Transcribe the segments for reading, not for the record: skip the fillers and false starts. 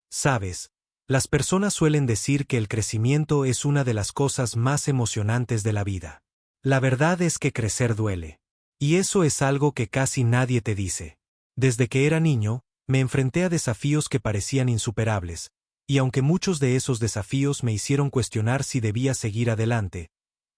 Sabes, las personas suelen decir que el crecimiento es una de las cosas más emocionantes de la vida. La verdad es que crecer duele. Y eso es algo que casi nadie te dice. Desde que era niño, me enfrenté a desafíos que parecían insuperables, y aunque muchos de esos desafíos me hicieron cuestionar si debía seguir adelante,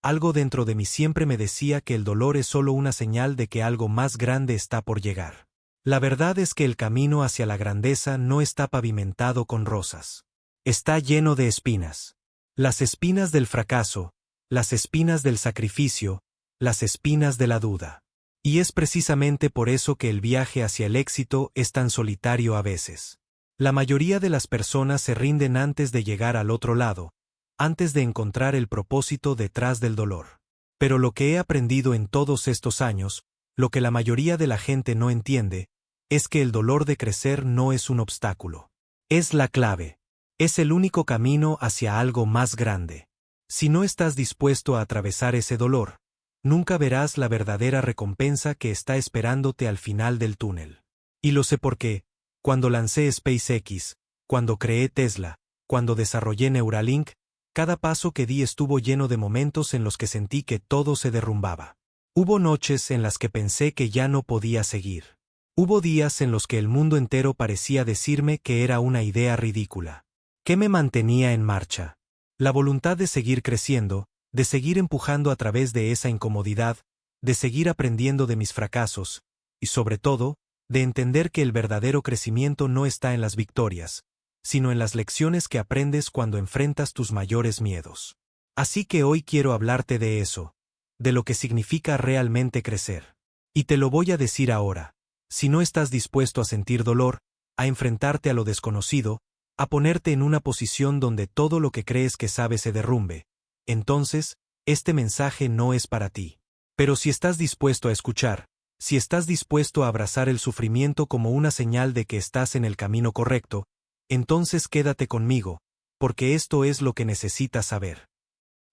algo dentro de mí siempre me decía que el dolor es solo una señal de que algo más grande está por llegar. La verdad es que el camino hacia la grandeza no está pavimentado con rosas. Está lleno de espinas. Las espinas del fracaso, las espinas del sacrificio, las espinas de la duda. Y es precisamente por eso que el viaje hacia el éxito es tan solitario a veces. La mayoría de las personas se rinden antes de llegar al otro lado, antes de encontrar el propósito detrás del dolor. Pero lo que he aprendido en todos estos años, lo que la mayoría de la gente no entiende, es que el dolor de crecer no es un obstáculo. Es la clave. Es el único camino hacia algo más grande. Si no estás dispuesto a atravesar ese dolor, nunca verás la verdadera recompensa que está esperándote al final del túnel. Y lo sé porque, cuando lancé SpaceX, cuando creé Tesla, cuando desarrollé Neuralink, cada paso que di estuvo lleno de momentos en los que sentí que todo se derrumbaba. Hubo noches en las que pensé que ya no podía seguir. Hubo días en los que el mundo entero parecía decirme que era una idea ridícula. ¿Qué me mantenía en marcha? La voluntad de seguir creciendo, de seguir empujando a través de esa incomodidad, de seguir aprendiendo de mis fracasos, y sobre todo, de entender que el verdadero crecimiento no está en las victorias, sino en las lecciones que aprendes cuando enfrentas tus mayores miedos. Así que hoy quiero hablarte de eso, de lo que significa realmente crecer. Y te lo voy a decir ahora. Si no estás dispuesto a sentir dolor, a enfrentarte a lo desconocido, a ponerte en una posición donde todo lo que crees que sabes se derrumbe, entonces, este mensaje no es para ti. Pero si estás dispuesto a escuchar, si estás dispuesto a abrazar el sufrimiento como una señal de que estás en el camino correcto, entonces quédate conmigo, porque esto es lo que necesitas saber.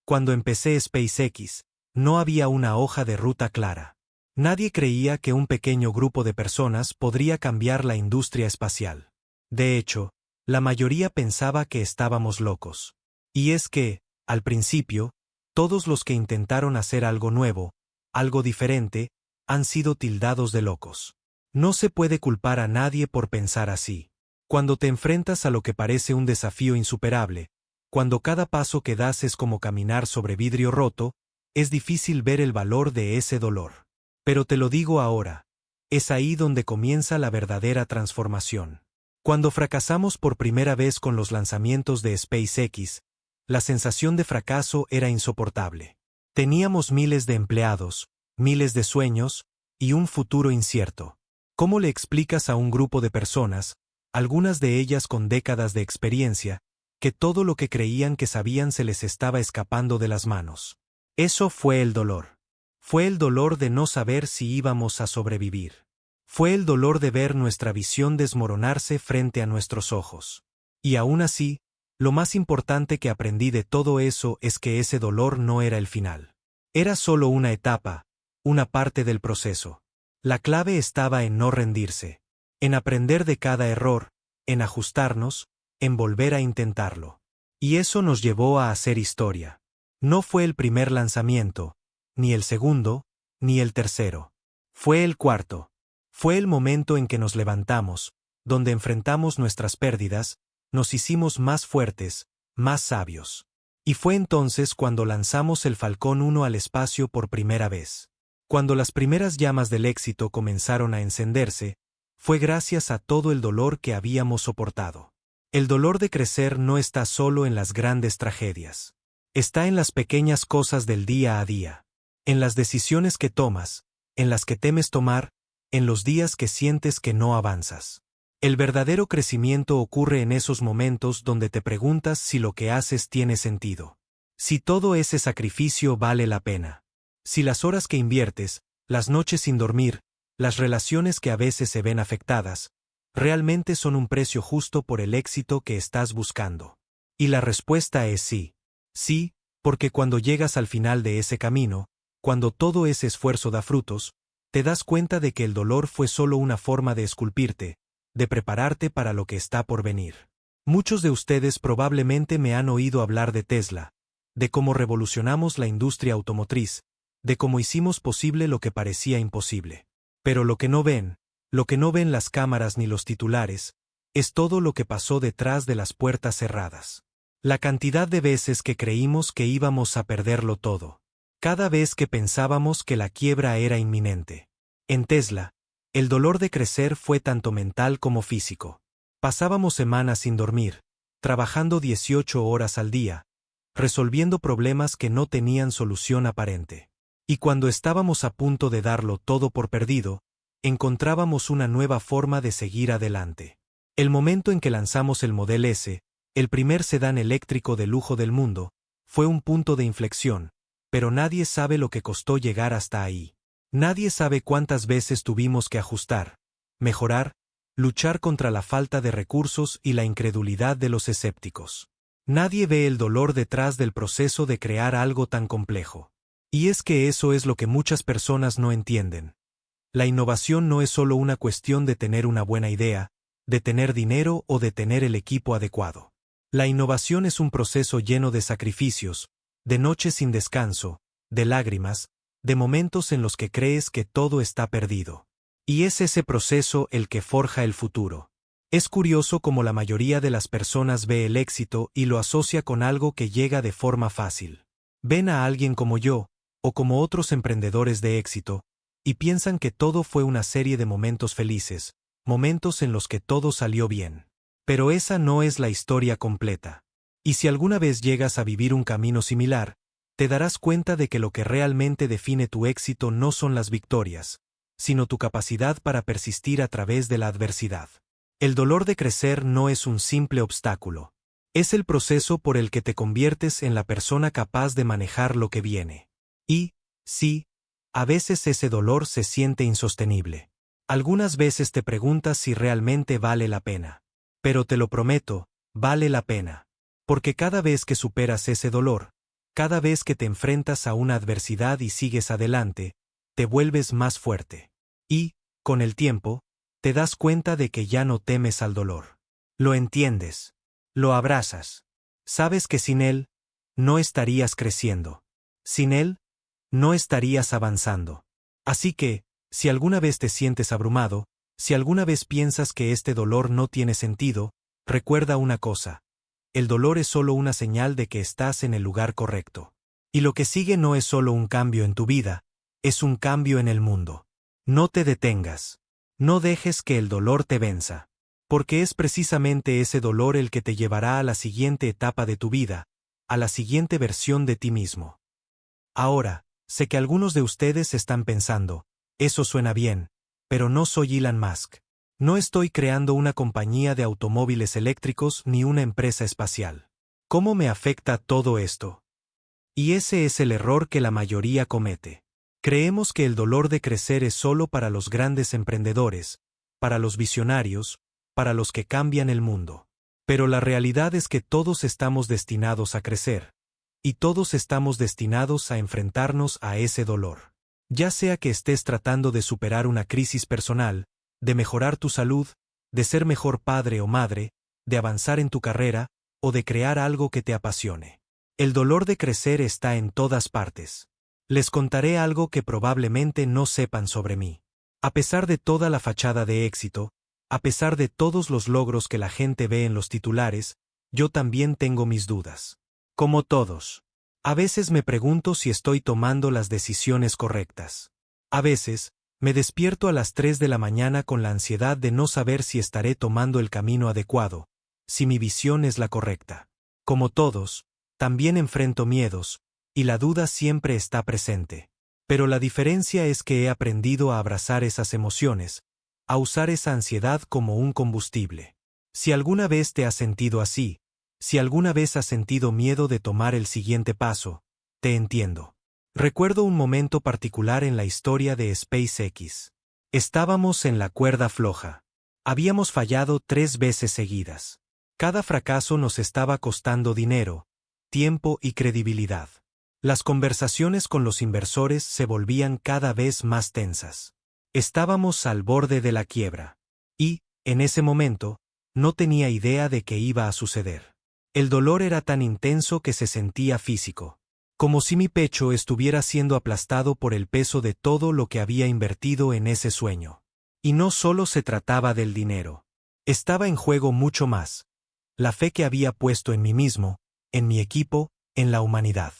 Cuando empecé SpaceX, no había una hoja de ruta clara. Nadie creía que un pequeño grupo de personas podría cambiar la industria espacial. De hecho, la mayoría pensaba que estábamos locos. Y es que, al principio, todos los que intentaron hacer algo nuevo, algo diferente, han sido tildados de locos. No se puede culpar a nadie por pensar así. Cuando te enfrentas a lo que parece un desafío insuperable, cuando cada paso que das es como caminar sobre vidrio roto, es difícil ver el valor de ese dolor. Pero te lo digo ahora, es ahí donde comienza la verdadera transformación. Cuando fracasamos por primera vez con los lanzamientos de SpaceX, la sensación de fracaso era insoportable. Teníamos miles de empleados, miles de sueños, y un futuro incierto. ¿Cómo le explicas a un grupo de personas, algunas de ellas con décadas de experiencia, que todo lo que creían que sabían se les estaba escapando de las manos? Eso fue el dolor. Fue el dolor de no saber si íbamos a sobrevivir. Fue el dolor de ver nuestra visión desmoronarse frente a nuestros ojos. Y aún así, lo más importante que aprendí de todo eso es que ese dolor no era el final. Era solo una etapa, una parte del proceso. La clave estaba en no rendirse, en aprender de cada error, en ajustarnos, en volver a intentarlo. Y eso nos llevó a hacer historia. No fue el primer lanzamiento, ni el segundo, ni el tercero. Fue el cuarto. Fue el momento en que nos levantamos, donde enfrentamos nuestras pérdidas, nos hicimos más fuertes, más sabios. Y fue entonces cuando lanzamos el Falcón 1 al espacio por primera vez. Cuando las primeras llamas del éxito comenzaron a encenderse, fue gracias a todo el dolor que habíamos soportado. El dolor de crecer no está solo en las grandes tragedias. Está en las pequeñas cosas del día a día. En las decisiones que tomas, en las que temes tomar, en los días que sientes que no avanzas. El verdadero crecimiento ocurre en esos momentos donde te preguntas si lo que haces tiene sentido. Si todo ese sacrificio vale la pena. Si las horas que inviertes, las noches sin dormir, las relaciones que a veces se ven afectadas, realmente son un precio justo por el éxito que estás buscando. Y la respuesta es sí. Sí, porque cuando llegas al final de ese camino, cuando todo ese esfuerzo da frutos, te das cuenta de que el dolor fue solo una forma de esculpirte, de prepararte para lo que está por venir. Muchos de ustedes probablemente me han oído hablar de Tesla, de cómo revolucionamos la industria automotriz, de cómo hicimos posible lo que parecía imposible. Pero lo que no ven las cámaras ni los titulares, es todo lo que pasó detrás de las puertas cerradas. La cantidad de veces que creímos que íbamos a perderlo todo. Cada vez que pensábamos que la quiebra era inminente. En Tesla, el dolor de crecer fue tanto mental como físico. Pasábamos semanas sin dormir, trabajando 18 horas al día, resolviendo problemas que no tenían solución aparente. Y cuando estábamos a punto de darlo todo por perdido, encontrábamos una nueva forma de seguir adelante. El momento en que lanzamos el Model S, el primer sedán eléctrico de lujo del mundo, fue un punto de inflexión, pero nadie sabe lo que costó llegar hasta ahí. Nadie sabe cuántas veces tuvimos que ajustar, mejorar, luchar contra la falta de recursos y la incredulidad de los escépticos. Nadie ve el dolor detrás del proceso de crear algo tan complejo. Y es que eso es lo que muchas personas no entienden. La innovación no es solo una cuestión de tener una buena idea, de tener dinero o de tener el equipo adecuado. La innovación es un proceso lleno de sacrificios, de noches sin descanso, de lágrimas, de momentos en los que crees que todo está perdido. Y es ese proceso el que forja el futuro. Es curioso cómo la mayoría de las personas ve el éxito y lo asocia con algo que llega de forma fácil. Ven a alguien como yo, o como otros emprendedores de éxito, y piensan que todo fue una serie de momentos felices, momentos en los que todo salió bien. Pero esa no es la historia completa. Y si alguna vez llegas a vivir un camino similar, te darás cuenta de que lo que realmente define tu éxito no son las victorias, sino tu capacidad para persistir a través de la adversidad. El dolor de crecer no es un simple obstáculo. Es el proceso por el que te conviertes en la persona capaz de manejar lo que viene. Y, sí, a veces ese dolor se siente insostenible. Algunas veces te preguntas si realmente vale la pena. Pero te lo prometo, vale la pena. Porque cada vez que superas ese dolor, cada vez que te enfrentas a una adversidad y sigues adelante, te vuelves más fuerte. Y, con el tiempo, te das cuenta de que ya no temes al dolor. Lo entiendes. Lo abrazas. Sabes que sin él, no estarías creciendo. Sin él, no estarías avanzando. Así que, si alguna vez te sientes abrumado, si alguna vez piensas que este dolor no tiene sentido, recuerda una cosa. El dolor es solo una señal de que estás en el lugar correcto. Y lo que sigue no es solo un cambio en tu vida, es un cambio en el mundo. No te detengas. No dejes que el dolor te venza. Porque es precisamente ese dolor el que te llevará a la siguiente etapa de tu vida, a la siguiente versión de ti mismo. Ahora, sé que algunos de ustedes están pensando, eso suena bien, pero no soy Elon Musk. No estoy creando una compañía de automóviles eléctricos ni una empresa espacial. ¿Cómo me afecta todo esto? Y ese es el error que la mayoría comete. Creemos que el dolor de crecer es solo para los grandes emprendedores, para los visionarios, para los que cambian el mundo. Pero la realidad es que todos estamos destinados a crecer. Y todos estamos destinados a enfrentarnos a ese dolor. Ya sea que estés tratando de superar una crisis personal, de mejorar tu salud, de ser mejor padre o madre, de avanzar en tu carrera, o de crear algo que te apasione. El dolor de crecer está en todas partes. Les contaré algo que probablemente no sepan sobre mí. A pesar de toda la fachada de éxito, a pesar de todos los logros que la gente ve en los titulares, yo también tengo mis dudas. Como todos. A veces me pregunto si estoy tomando las decisiones correctas. A veces, me despierto a las 3 de la mañana con la ansiedad de no saber si estaré tomando el camino adecuado, si mi visión es la correcta. Como todos, también enfrento miedos, y la duda siempre está presente. Pero la diferencia es que he aprendido a abrazar esas emociones, a usar esa ansiedad como un combustible. Si alguna vez te has sentido así, si alguna vez has sentido miedo de tomar el siguiente paso, te entiendo. Recuerdo un momento particular en la historia de SpaceX. Estábamos en la cuerda floja. Habíamos fallado 3 veces seguidas. Cada fracaso nos estaba costando dinero, tiempo y credibilidad. Las conversaciones con los inversores se volvían cada vez más tensas. Estábamos al borde de la quiebra. Y, en ese momento, No tenía idea de que iba a suceder. El dolor era tan intenso que se sentía físico. Como si mi pecho estuviera siendo aplastado por el peso de todo lo que había invertido en ese sueño. Y no solo se trataba del dinero. Estaba en juego mucho más. La fe que había puesto en mí mismo, en mi equipo, en la humanidad.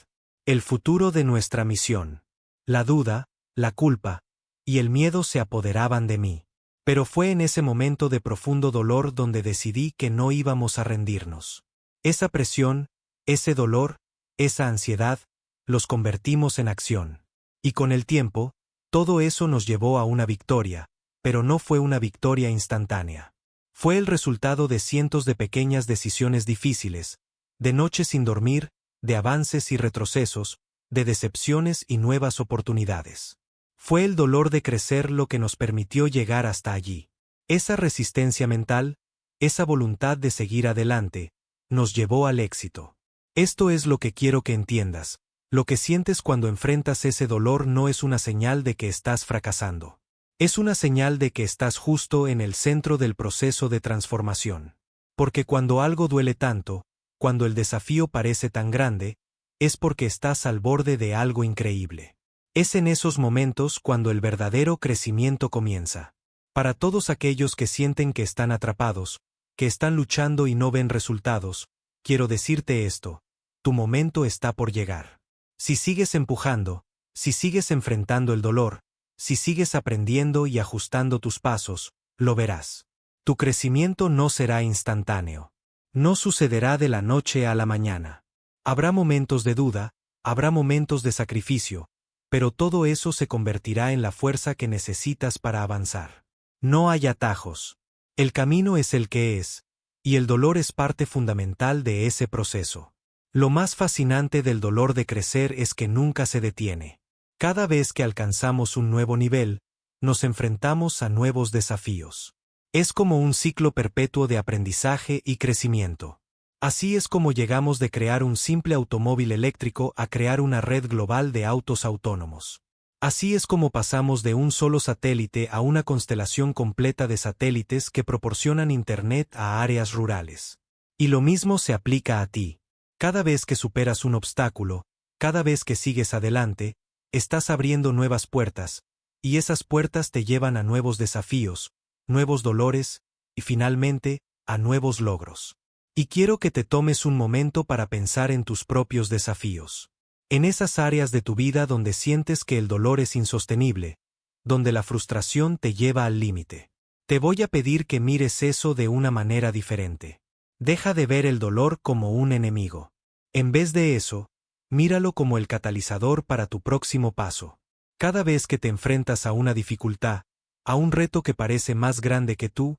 El futuro de nuestra misión. La duda, la culpa y el miedo se apoderaban de mí. Pero fue en ese momento de profundo dolor donde decidí que no íbamos a rendirnos. Esa presión, ese dolor, esa ansiedad, los convertimos en acción. Y con el tiempo, todo eso nos llevó a una victoria, pero no fue una victoria instantánea. Fue el resultado de cientos de pequeñas decisiones difíciles, de noches sin dormir, de avances y retrocesos, de decepciones y nuevas oportunidades. Fue el dolor de crecer lo que nos permitió llegar hasta allí. Esa resistencia mental, esa voluntad de seguir adelante, nos llevó al éxito. Esto es lo que quiero que entiendas. Lo que sientes cuando enfrentas ese dolor no es una señal de que estás fracasando. Es una señal de que estás justo en el centro del proceso de transformación. Porque cuando algo duele tanto, cuando el desafío parece tan grande, es porque estás al borde de algo increíble. Es en esos momentos cuando el verdadero crecimiento comienza. Para todos aquellos que sienten que están atrapados, que están luchando y no ven resultados, quiero decirte esto: tu momento está por llegar. Si sigues empujando, si sigues enfrentando el dolor, si sigues aprendiendo y ajustando tus pasos, lo verás. Tu crecimiento no será instantáneo. No sucederá de la noche a la mañana. Habrá momentos de duda, habrá momentos de sacrificio, pero todo eso se convertirá en la fuerza que necesitas para avanzar. No hay atajos. El camino es el que es, y el dolor es parte fundamental de ese proceso. Lo más fascinante del dolor de crecer es que nunca se detiene. Cada vez que alcanzamos un nuevo nivel, nos enfrentamos a nuevos desafíos. Es como un ciclo perpetuo de aprendizaje y crecimiento. Así es como llegamos de crear un simple automóvil eléctrico a crear una red global de autos autónomos. Así es como pasamos de un solo satélite a una constelación completa de satélites que proporcionan Internet a áreas rurales. Y lo mismo se aplica a ti. Cada vez que superas un obstáculo, cada vez que sigues adelante, estás abriendo nuevas puertas, y esas puertas te llevan a nuevos desafíos, nuevos dolores, y finalmente, a nuevos logros. Y quiero que te tomes un momento para pensar en tus propios desafíos. En esas áreas de tu vida donde sientes que el dolor es insostenible, donde la frustración te lleva al límite. Te voy a pedir que mires eso de una manera diferente. Deja de ver el dolor como un enemigo. En vez de eso, míralo como el catalizador para tu próximo paso. Cada vez que te enfrentas a una dificultad, a un reto que parece más grande que tú,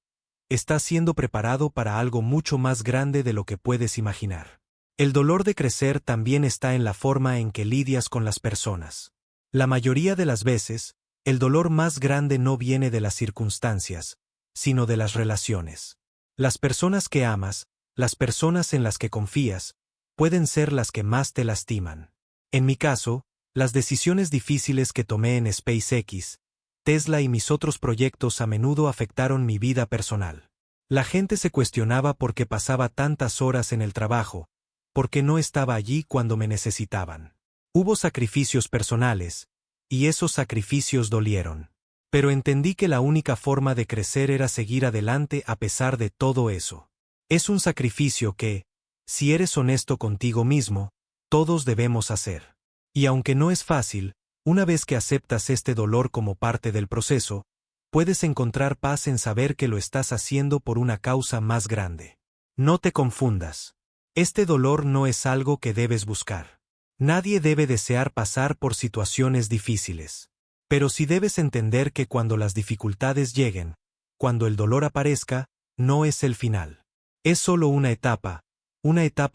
estás siendo preparado para algo mucho más grande de lo que puedes imaginar. El dolor de crecer también está en la forma en que lidias con las personas. La mayoría de las veces, el dolor más grande no viene de las circunstancias, sino de las relaciones. Las personas que amas, las personas en las que confías, pueden ser las que más te lastiman. En mi caso, las decisiones difíciles que tomé en SpaceX, Tesla y mis otros proyectos a menudo afectaron mi vida personal. La gente se cuestionaba por qué pasaba tantas horas en el trabajo, por qué no estaba allí cuando me necesitaban. Hubo sacrificios personales, y esos sacrificios dolieron. Pero entendí que la única forma de crecer era seguir adelante a pesar de todo eso. Es un sacrificio que, si eres honesto contigo mismo, todos debemos hacer. Y aunque no es fácil, una vez que aceptas este dolor como parte del proceso, puedes encontrar paz en saber que lo estás haciendo por una causa más grande. No te confundas. Este dolor no es algo que debes buscar. Nadie debe desear pasar por situaciones difíciles. Pero sí debes entender que cuando las dificultades lleguen, cuando el dolor aparezca, no es el final. Es solo una etapa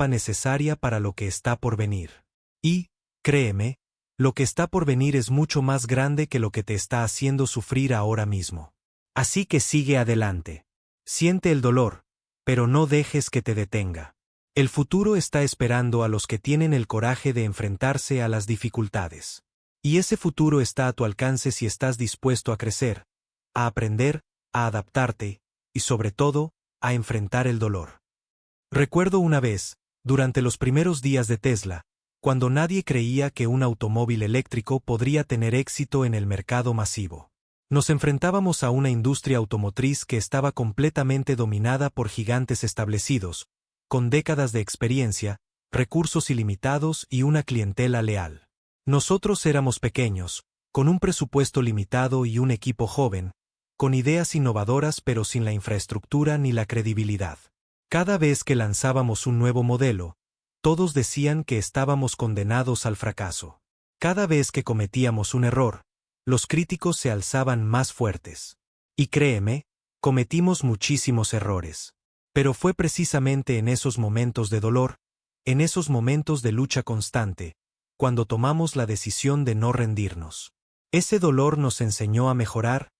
necesaria para lo que está por venir. Y, créeme, lo que está por venir es mucho más grande que lo que te está haciendo sufrir ahora mismo. Así que sigue adelante. Siente el dolor, pero no dejes que te detenga. El futuro está esperando a los que tienen el coraje de enfrentarse a las dificultades. Y ese futuro está a tu alcance si estás dispuesto a crecer, a aprender, a adaptarte, y sobre todo, a enfrentar el dolor. Recuerdo una vez, durante los primeros días de Tesla, cuando nadie creía que un automóvil eléctrico podría tener éxito en el mercado masivo. Nos enfrentábamos a una industria automotriz que estaba completamente dominada por gigantes establecidos, con décadas de experiencia, recursos ilimitados y una clientela leal. Nosotros éramos pequeños, con un presupuesto limitado y un equipo joven, con ideas innovadoras pero sin la infraestructura ni la credibilidad. Cada vez que lanzábamos un nuevo modelo, todos decían que estábamos condenados al fracaso. Cada vez que cometíamos un error, los críticos se alzaban más fuertes. Y créeme, cometimos muchísimos errores. Pero fue precisamente en esos momentos de dolor, en esos momentos de lucha constante, cuando tomamos la decisión de no rendirnos. Ese dolor nos enseñó a mejorar,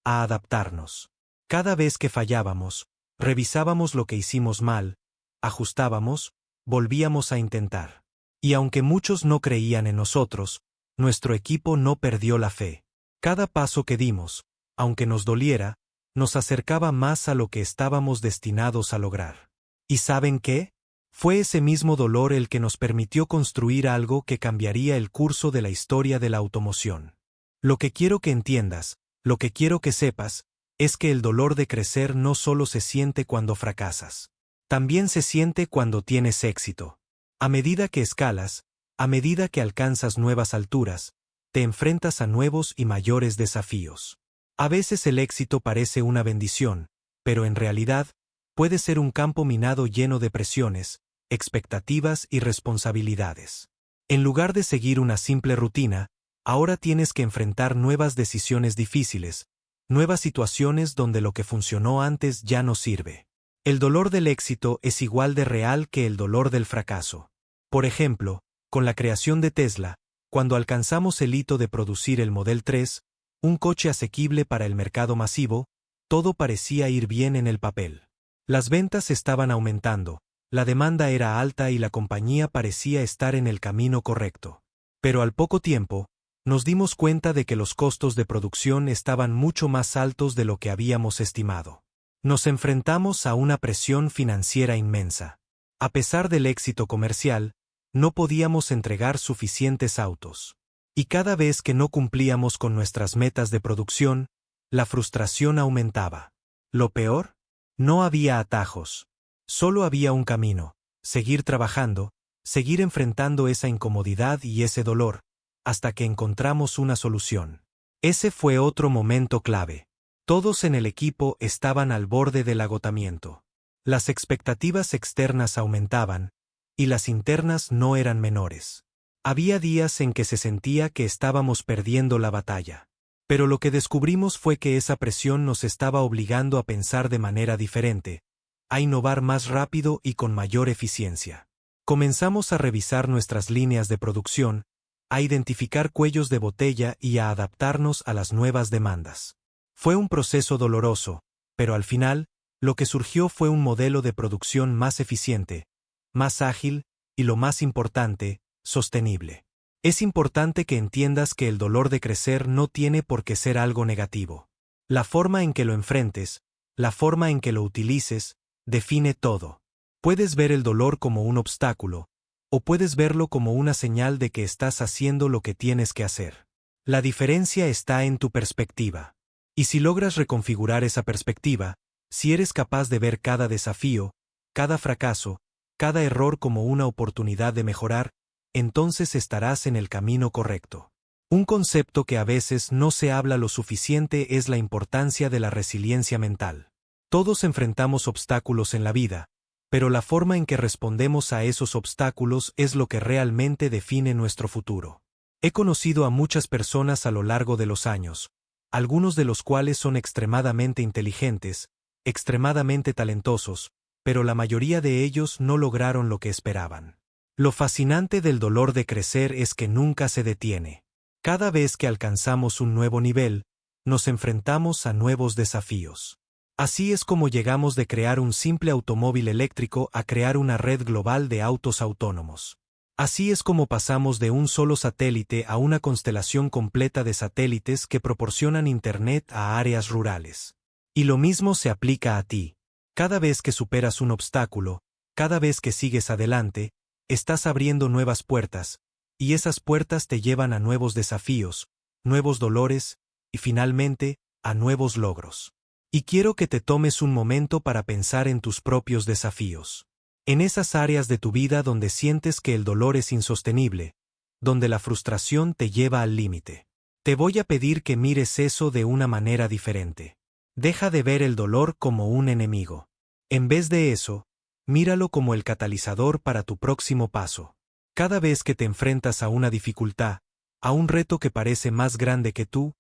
a adaptarnos. Cada vez que fallábamos, revisábamos lo que hicimos mal, ajustábamos, volvíamos a intentar. Y aunque muchos no creían en nosotros, nuestro equipo no perdió la fe. Cada paso que dimos, aunque nos doliera, nos acercaba más a lo que estábamos destinados a lograr. ¿Y saben qué? Fue ese mismo dolor el que nos permitió construir algo que cambiaría el curso de la historia de la automoción. Lo que quiero que entiendas, lo que quiero que sepas, es que el dolor de crecer no solo se siente cuando fracasas. También se siente cuando tienes éxito. A medida que escalas, a medida que alcanzas nuevas alturas, te enfrentas a nuevos y mayores desafíos. A veces el éxito parece una bendición, pero en realidad, puede ser un campo minado lleno de presiones, expectativas y responsabilidades. En lugar de seguir una simple rutina, ahora tienes que enfrentar nuevas decisiones difíciles, nuevas situaciones donde lo que funcionó antes ya no sirve. El dolor del éxito es igual de real que el dolor del fracaso. Por ejemplo, con la creación de Tesla, cuando alcanzamos el hito de producir el Model 3, un coche asequible para el mercado masivo, todo parecía ir bien en el papel. Las ventas estaban aumentando, la demanda era alta y la compañía parecía estar en el camino correcto. Pero al poco tiempo, nos dimos cuenta de que los costos de producción estaban mucho más altos de lo que habíamos estimado. Nos enfrentamos a una presión financiera inmensa. A pesar del éxito comercial, no podíamos entregar suficientes autos. Y cada vez que no cumplíamos con nuestras metas de producción, la frustración aumentaba. Lo peor, no había atajos. Solo había un camino: seguir trabajando, seguir enfrentando esa incomodidad y ese dolor, hasta que encontramos una solución. Ese fue otro momento clave. Todos en el equipo estaban al borde del agotamiento. Las expectativas externas aumentaban, y las internas no eran menores. Había días en que se sentía que estábamos perdiendo la batalla. Pero lo que descubrimos fue que esa presión nos estaba obligando a pensar de manera diferente, a innovar más rápido y con mayor eficiencia. Comenzamos a revisar nuestras líneas de producción, a identificar cuellos de botella y a adaptarnos a las nuevas demandas. Fue un proceso doloroso, pero al final, lo que surgió fue un modelo de producción más eficiente, más ágil y, lo más importante, sostenible. Es importante que entiendas que el dolor de crecer no tiene por qué ser algo negativo. La forma en que lo enfrentes, la forma en que lo utilices, define todo. Puedes ver el dolor como un obstáculo, o puedes verlo como una señal de que estás haciendo lo que tienes que hacer. La diferencia está en tu perspectiva. Y si logras reconfigurar esa perspectiva, si eres capaz de ver cada desafío, cada fracaso, cada error como una oportunidad de mejorar, entonces estarás en el camino correcto. Un concepto que a veces no se habla lo suficiente es la importancia de la resiliencia mental. Todos enfrentamos obstáculos en la vida, pero la forma en que respondemos a esos obstáculos es lo que realmente define nuestro futuro. He conocido a muchas personas a lo largo de los años, algunos de los cuales son extremadamente inteligentes, extremadamente talentosos, pero la mayoría de ellos no lograron lo que esperaban. Lo fascinante del dolor de crecer es que nunca se detiene. Cada vez que alcanzamos un nuevo nivel, nos enfrentamos a nuevos desafíos. Así es como llegamos de crear un simple automóvil eléctrico a crear una red global de autos autónomos. Así es como pasamos de un solo satélite a una constelación completa de satélites que proporcionan Internet a áreas rurales. Y lo mismo se aplica a ti. Cada vez que superas un obstáculo, cada vez que sigues adelante, estás abriendo nuevas puertas, y esas puertas te llevan a nuevos desafíos, nuevos dolores, y finalmente, a nuevos logros. Y quiero que te tomes un momento para pensar en tus propios desafíos. En esas áreas de tu vida donde sientes que el dolor es insostenible, donde la frustración te lleva al límite. Te voy a pedir que mires eso de una manera diferente. Deja de ver el dolor como un enemigo. En vez de eso, míralo como el catalizador para tu próximo paso. Cada vez que te enfrentas a una dificultad, a un reto que parece más grande que tú,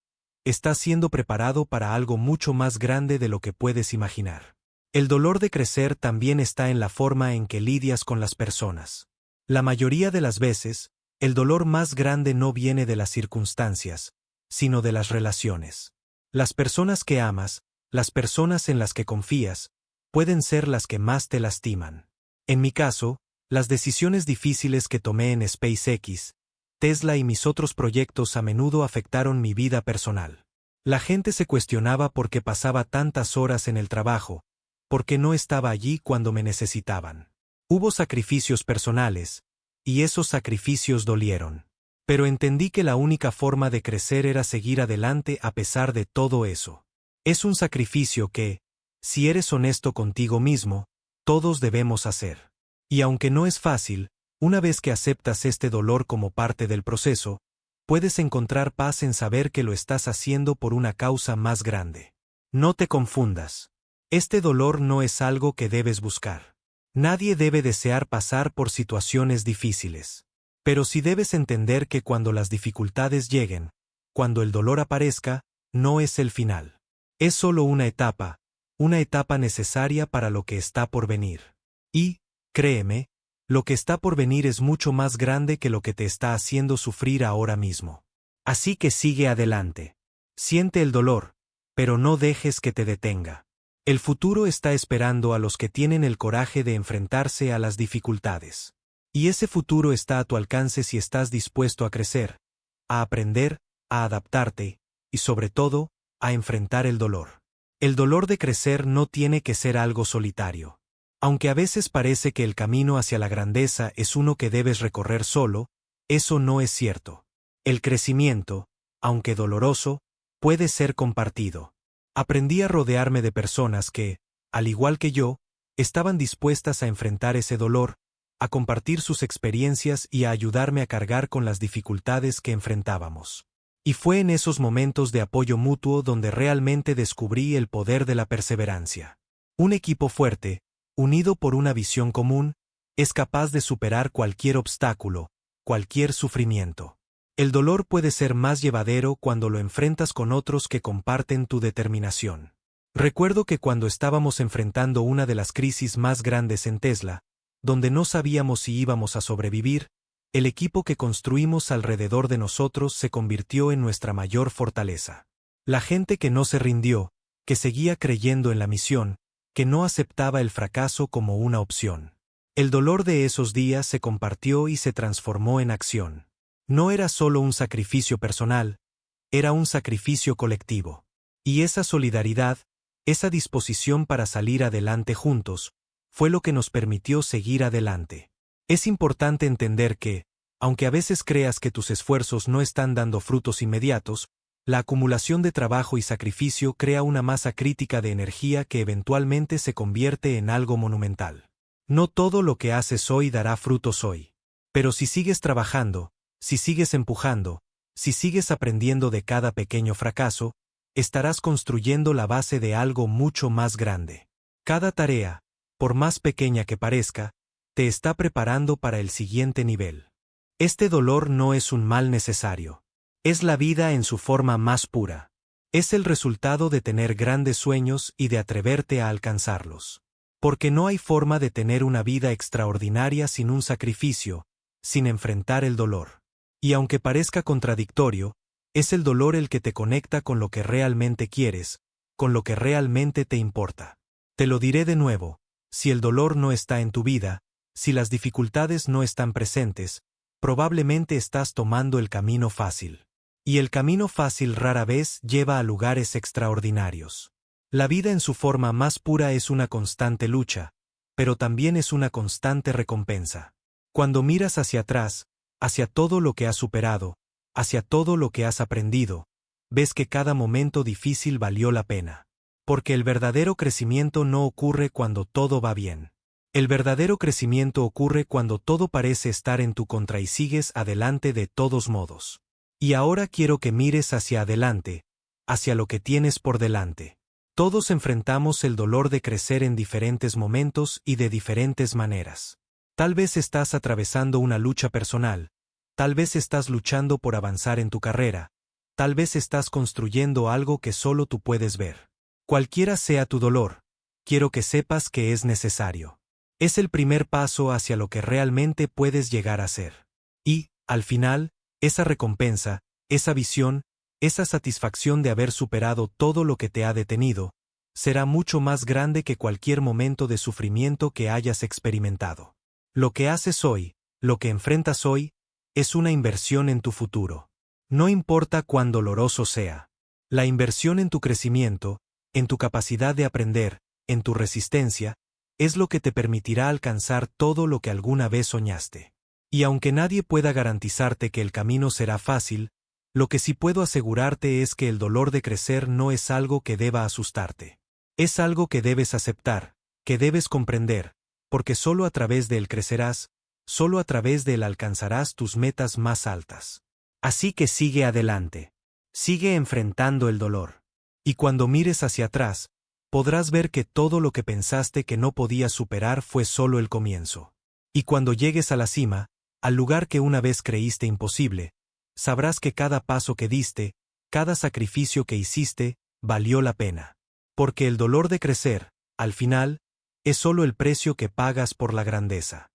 estás siendo preparado para algo mucho más grande de lo que puedes imaginar. El dolor de crecer también está en la forma en que lidias con las personas. La mayoría de las veces, el dolor más grande no viene de las circunstancias, sino de las relaciones. Las personas que amas, las personas en las que confías, pueden ser las que más te lastiman. En mi caso, las decisiones difíciles que tomé en SpaceX, Tesla y mis otros proyectos a menudo afectaron mi vida personal. La gente se cuestionaba por qué pasaba tantas horas en el trabajo, por qué no estaba allí cuando me necesitaban. Hubo sacrificios personales, y esos sacrificios dolieron. Pero entendí que la única forma de crecer era seguir adelante a pesar de todo eso. Es un sacrificio que, si eres honesto contigo mismo, todos debemos hacer. Y aunque no es fácil, una vez que aceptas este dolor como parte del proceso, puedes encontrar paz en saber que lo estás haciendo por una causa más grande. No te confundas. Este dolor no es algo que debes buscar. Nadie debe desear pasar por situaciones difíciles. Pero sí debes entender que cuando las dificultades lleguen, cuando el dolor aparezca, no es el final. Es solo una etapa necesaria para lo que está por venir. Y, créeme, lo que está por venir es mucho más grande que lo que te está haciendo sufrir ahora mismo. Así que sigue adelante. Siente el dolor, pero no dejes que te detenga. El futuro está esperando a los que tienen el coraje de enfrentarse a las dificultades. Y ese futuro está a tu alcance si estás dispuesto a crecer, a aprender, a adaptarte, y sobre todo, a enfrentar el dolor. El dolor de crecer no tiene que ser algo solitario. Aunque a veces parece que el camino hacia la grandeza es uno que debes recorrer solo, eso no es cierto. El crecimiento, aunque doloroso, puede ser compartido. Aprendí a rodearme de personas que, al igual que yo, estaban dispuestas a enfrentar ese dolor, a compartir sus experiencias y a ayudarme a cargar con las dificultades que enfrentábamos. Y fue en esos momentos de apoyo mutuo donde realmente descubrí el poder de la perseverancia. Un equipo fuerte, unido por una visión común, es capaz de superar cualquier obstáculo, cualquier sufrimiento. El dolor puede ser más llevadero cuando lo enfrentas con otros que comparten tu determinación. Recuerdo que cuando estábamos enfrentando una de las crisis más grandes en Tesla, donde no sabíamos si íbamos a sobrevivir, el equipo que construimos alrededor de nosotros se convirtió en nuestra mayor fortaleza. La gente que no se rindió, que seguía creyendo en la misión, que no aceptaba el fracaso como una opción. El dolor de esos días se compartió y se transformó en acción. No era solo un sacrificio personal, era un sacrificio colectivo. Y esa solidaridad, esa disposición para salir adelante juntos, fue lo que nos permitió seguir adelante. Es importante entender que, aunque a veces creas que tus esfuerzos no están dando frutos inmediatos, la acumulación de trabajo y sacrificio crea una masa crítica de energía que eventualmente se convierte en algo monumental. No todo lo que haces hoy dará frutos hoy. Pero si sigues trabajando, si sigues empujando, si sigues aprendiendo de cada pequeño fracaso, estarás construyendo la base de algo mucho más grande. Cada tarea, por más pequeña que parezca, te está preparando para el siguiente nivel. Este dolor no es un mal necesario. Es la vida en su forma más pura. Es el resultado de tener grandes sueños y de atreverte a alcanzarlos. Porque no hay forma de tener una vida extraordinaria sin un sacrificio, sin enfrentar el dolor. Y aunque parezca contradictorio, es el dolor el que te conecta con lo que realmente quieres, con lo que realmente te importa. Te lo diré de nuevo, si el dolor no está en tu vida, si las dificultades no están presentes, probablemente estás tomando el camino fácil. Y el camino fácil rara vez lleva a lugares extraordinarios. La vida en su forma más pura es una constante lucha, pero también es una constante recompensa. Cuando miras hacia atrás, hacia todo lo que has superado, hacia todo lo que has aprendido, ves que cada momento difícil valió la pena. Porque el verdadero crecimiento no ocurre cuando todo va bien. El verdadero crecimiento ocurre cuando todo parece estar en tu contra y sigues adelante de todos modos. Y ahora quiero que mires hacia adelante, hacia lo que tienes por delante. Todos enfrentamos el dolor de crecer en diferentes momentos y de diferentes maneras. Tal vez estás atravesando una lucha personal, tal vez estás luchando por avanzar en tu carrera, tal vez estás construyendo algo que solo tú puedes ver. Cualquiera sea tu dolor, quiero que sepas que es necesario. Es el primer paso hacia lo que realmente puedes llegar a ser. Y, al final, esa recompensa, esa visión, esa satisfacción de haber superado todo lo que te ha detenido, será mucho más grande que cualquier momento de sufrimiento que hayas experimentado. Lo que haces hoy, lo que enfrentas hoy, es una inversión en tu futuro. No importa cuán doloroso sea. La inversión en tu crecimiento, en tu capacidad de aprender, en tu resistencia, es lo que te permitirá alcanzar todo lo que alguna vez soñaste. Y aunque nadie pueda garantizarte que el camino será fácil, lo que sí puedo asegurarte es que el dolor de crecer no es algo que deba asustarte. Es algo que debes aceptar, que debes comprender, porque solo a través de él crecerás, solo a través de él alcanzarás tus metas más altas. Así que sigue adelante. Sigue enfrentando el dolor. Y cuando mires hacia atrás, podrás ver que todo lo que pensaste que no podías superar fue solo el comienzo. Y cuando llegues a la cima, al lugar que una vez creíste imposible, sabrás que cada paso que diste, cada sacrificio que hiciste, valió la pena. Porque el dolor de crecer, al final, es solo el precio que pagas por la grandeza.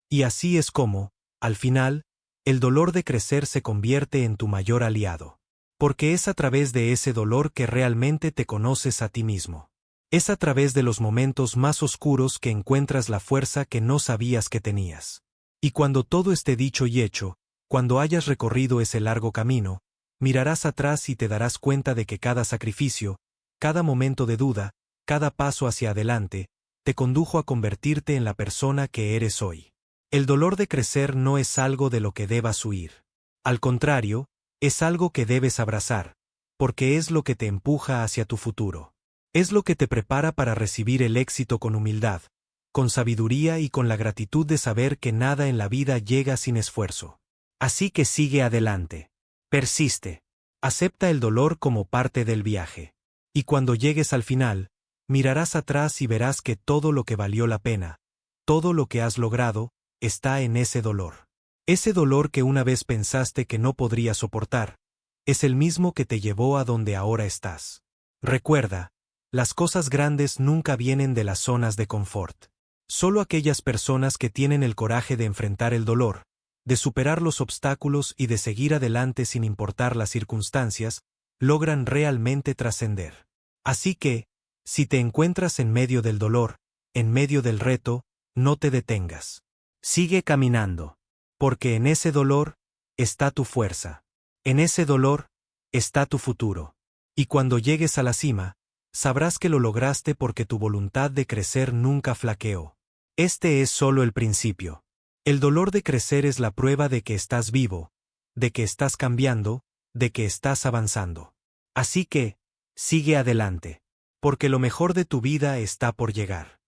Y así es como, al final, el dolor de crecer se convierte en tu mayor aliado. Porque es a través de ese dolor que realmente te conoces a ti mismo. Es a través de los momentos más oscuros que encuentras la fuerza que no sabías que tenías. Y cuando todo esté dicho y hecho, cuando hayas recorrido ese largo camino, mirarás atrás y te darás cuenta de que cada sacrificio, cada momento de duda, cada paso hacia adelante, te condujo a convertirte en la persona que eres hoy. El dolor de crecer no es algo de lo que debas huir. Al contrario, es algo que debes abrazar, porque es lo que te empuja hacia tu futuro. Es lo que te prepara para recibir el éxito con humildad, con sabiduría y con la gratitud de saber que nada en la vida llega sin esfuerzo. Así que sigue adelante. Persiste. Acepta el dolor como parte del viaje. Y cuando llegues al final, mirarás atrás y verás que todo lo que valió la pena, todo lo que has logrado, está en ese dolor. Ese dolor que una vez pensaste que no podrías soportar, es el mismo que te llevó a donde ahora estás. Recuerda, las cosas grandes nunca vienen de las zonas de confort. Solo aquellas personas que tienen el coraje de enfrentar el dolor, de superar los obstáculos y de seguir adelante sin importar las circunstancias, logran realmente trascender. Así que, si te encuentras en medio del dolor, en medio del reto, no te detengas. Sigue caminando. Porque en ese dolor está tu fuerza. En ese dolor está tu futuro. Y cuando llegues a la cima, sabrás que lo lograste porque tu voluntad de crecer nunca flaqueó. Este es solo el principio. El dolor de crecer es la prueba de que estás vivo, de que estás cambiando, de que estás avanzando. Así que, sigue adelante. Porque lo mejor de tu vida está por llegar.